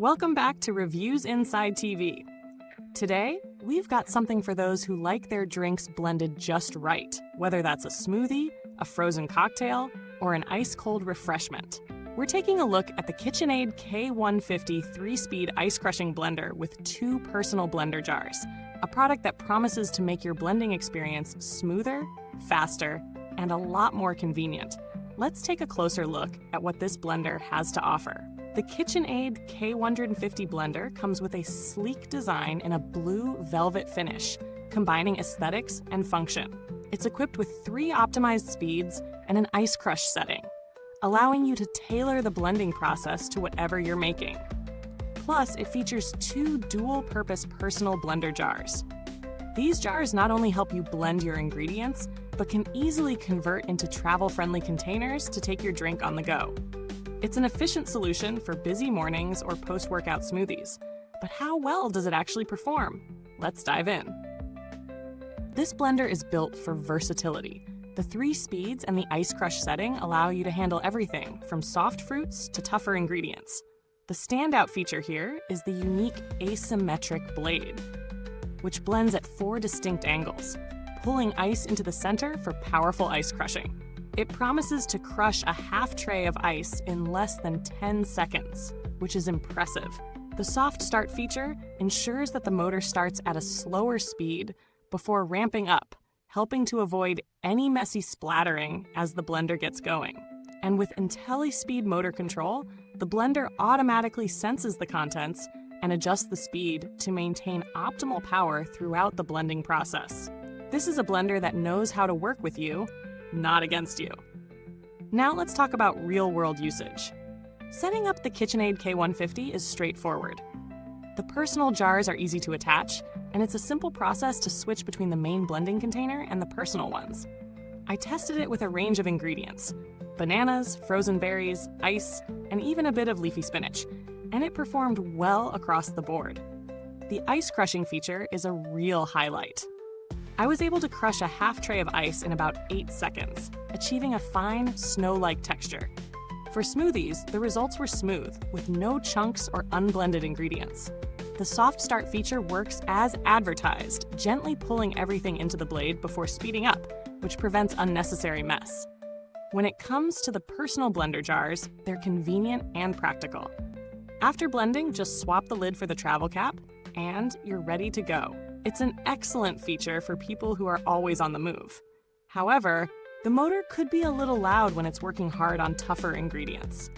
Welcome back to Reviews Inside TV. Today, we've got something for those who like their drinks blended just right, whether that's a smoothie, a frozen cocktail, or an ice-cold refreshment. We're taking a look at the KitchenAid K150 3-speed ice-crushing blender with 2 personal blender jars, a product that promises to make your blending experience smoother, faster, and a lot more convenient. Let's take a closer look at what this blender has to offer. The KitchenAid K150 blender comes with a sleek design in a blue velvet finish, combining aesthetics and function. It's equipped with 3 optimized speeds and an ice crush setting, allowing you to tailor the blending process to whatever you're making. Plus, it features 2 dual-purpose personal blender jars. These jars not only help you blend your ingredients, but can easily convert into travel-friendly containers to take your drink on the go. It's an efficient solution for busy mornings or post-workout smoothies. But how well does it actually perform? Let's dive in. This blender is built for versatility. The 3 speeds and the ice crush setting allow you to handle everything from soft fruits to tougher ingredients. The standout feature here is the unique asymmetric blade, which blends at 4 distinct angles, pulling ice into the center for powerful ice crushing. It promises to crush a half tray of ice in less than 10 seconds, which is impressive. The soft start feature ensures that the motor starts at a slower speed before ramping up, helping to avoid any messy splattering as the blender gets going. And with Intelli-Speed motor control, the blender automatically senses the contents and adjusts the speed to maintain optimal power throughout the blending process. This is a blender that knows how to work with you, not against you. Now let's talk about real-world usage. Setting up the KitchenAid K150 is straightforward. The personal jars are easy to attach, and it's a simple process to switch between the main blending container and the personal ones. I tested it with a range of ingredients: bananas, frozen berries, ice, and even a bit of leafy spinach, and it performed well across the board. The ice crushing feature is a real highlight. I was able to crush a half tray of ice in about 8 seconds, achieving a fine, snow-like texture. For smoothies, the results were smooth, with no chunks or unblended ingredients. The soft start feature works as advertised, gently pulling everything into the blade before speeding up, which prevents unnecessary mess. When it comes to the personal blender jars, they're convenient and practical. After blending, just swap the lid for the travel cap, and you're ready to go. It's an excellent feature for people who are always on the move. However, the motor could be a little loud when it's working hard on tougher ingredients.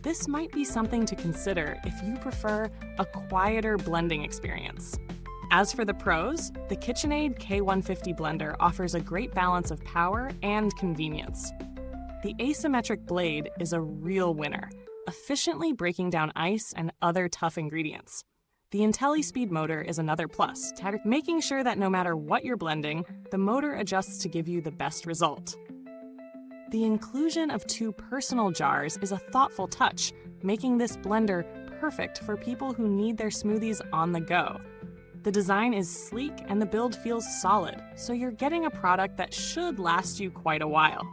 This might be something to consider if you prefer a quieter blending experience. As for the pros, the KitchenAid K150 blender offers a great balance of power and convenience. The asymmetric blade is a real winner, efficiently breaking down ice and other tough ingredients. The Intelli-Speed motor is another plus, making sure that no matter what you're blending, the motor adjusts to give you the best result. The inclusion of 2 personal jars is a thoughtful touch, making this blender perfect for people who need their smoothies on the go. The design is sleek and the build feels solid, so you're getting a product that should last you quite a while.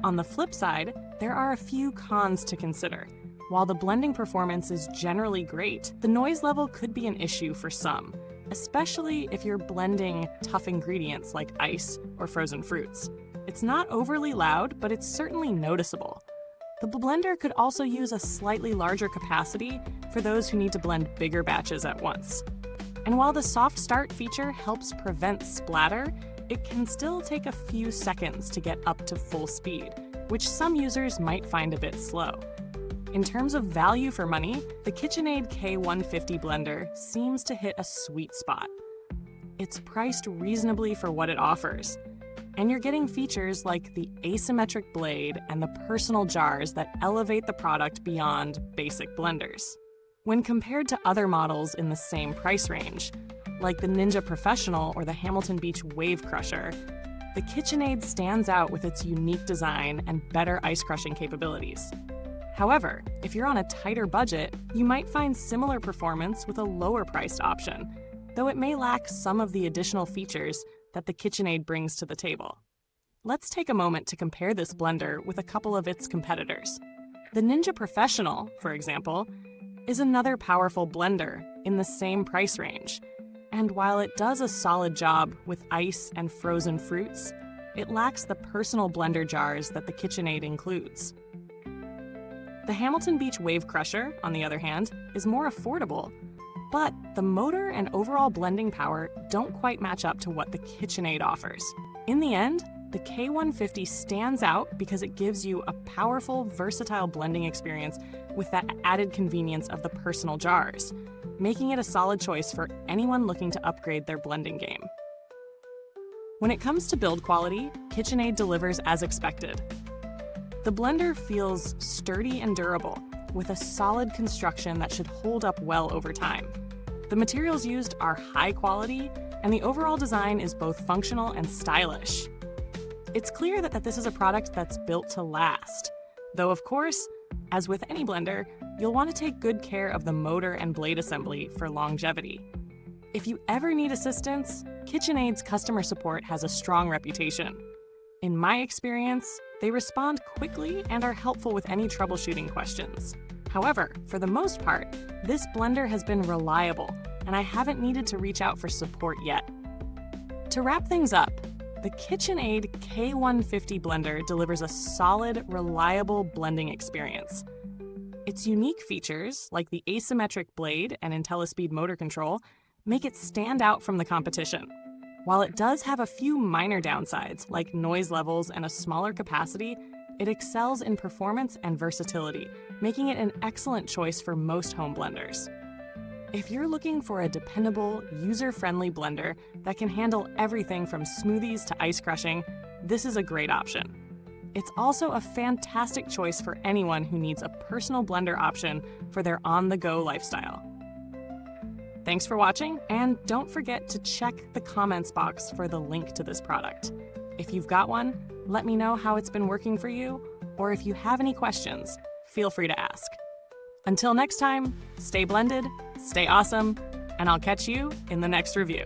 On the flip side, there are a few cons to consider. While the blending performance is generally great, the noise level could be an issue for some, especially if you're blending tough ingredients like ice or frozen fruits. It's not overly loud, but it's certainly noticeable. The blender could also use a slightly larger capacity for those who need to blend bigger batches at once. And while the soft start feature helps prevent splatter, it can still take a few seconds to get up to full speed, which some users might find a bit slow. In terms of value for money, the KitchenAid K150 blender seems to hit a sweet spot. It's priced reasonably for what it offers, and you're getting features like the asymmetric blade and the personal jars that elevate the product beyond basic blenders. When compared to other models in the same price range, like the Ninja Professional or the Hamilton Beach Wave Crusher, the KitchenAid stands out with its unique design and better ice crushing capabilities. However, if you're on a tighter budget, you might find similar performance with a lower-priced option, though it may lack some of the additional features that the KitchenAid brings to the table. Let's take a moment to compare this blender with a couple of its competitors. The Ninja Professional, for example, is another powerful blender in the same price range. And while it does a solid job with ice and frozen fruits, it lacks the personal blender jars that the KitchenAid includes. The Hamilton Beach Wave Crusher, on the other hand, is more affordable, but the motor and overall blending power don't quite match up to what the KitchenAid offers. In the end, the K150 stands out because it gives you a powerful, versatile blending experience with that added convenience of the personal jars, making it a solid choice for anyone looking to upgrade their blending game. When it comes to build quality, KitchenAid delivers as expected. The blender feels sturdy and durable, with a solid construction that should hold up well over time. The materials used are high quality, and the overall design is both functional and stylish. It's clear that this is a product that's built to last, though of course, as with any blender, you'll want to take good care of the motor and blade assembly for longevity. If you ever need assistance, KitchenAid's customer support has a strong reputation. In my experience, they respond quickly and are helpful with any troubleshooting questions. However, for the most part, this blender has been reliable, and I haven't needed to reach out for support yet. To wrap things up, the KitchenAid K150 blender delivers a solid, reliable blending experience. Its unique features, like the asymmetric blade and Intelli-Speed motor control, make it stand out from the competition. While it does have a few minor downsides, like noise levels and a smaller capacity, it excels in performance and versatility, making it an excellent choice for most home blenders. If you're looking for a dependable, user-friendly blender that can handle everything from smoothies to ice crushing, this is a great option. It's also a fantastic choice for anyone who needs a personal blender option for their on-the-go lifestyle. Thanks for watching, and don't forget to check the comments box for the link to this product. If you've got one, let me know how it's been working for you, or if you have any questions, feel free to ask. Until next time, stay blended, stay awesome, and I'll catch you in the next review.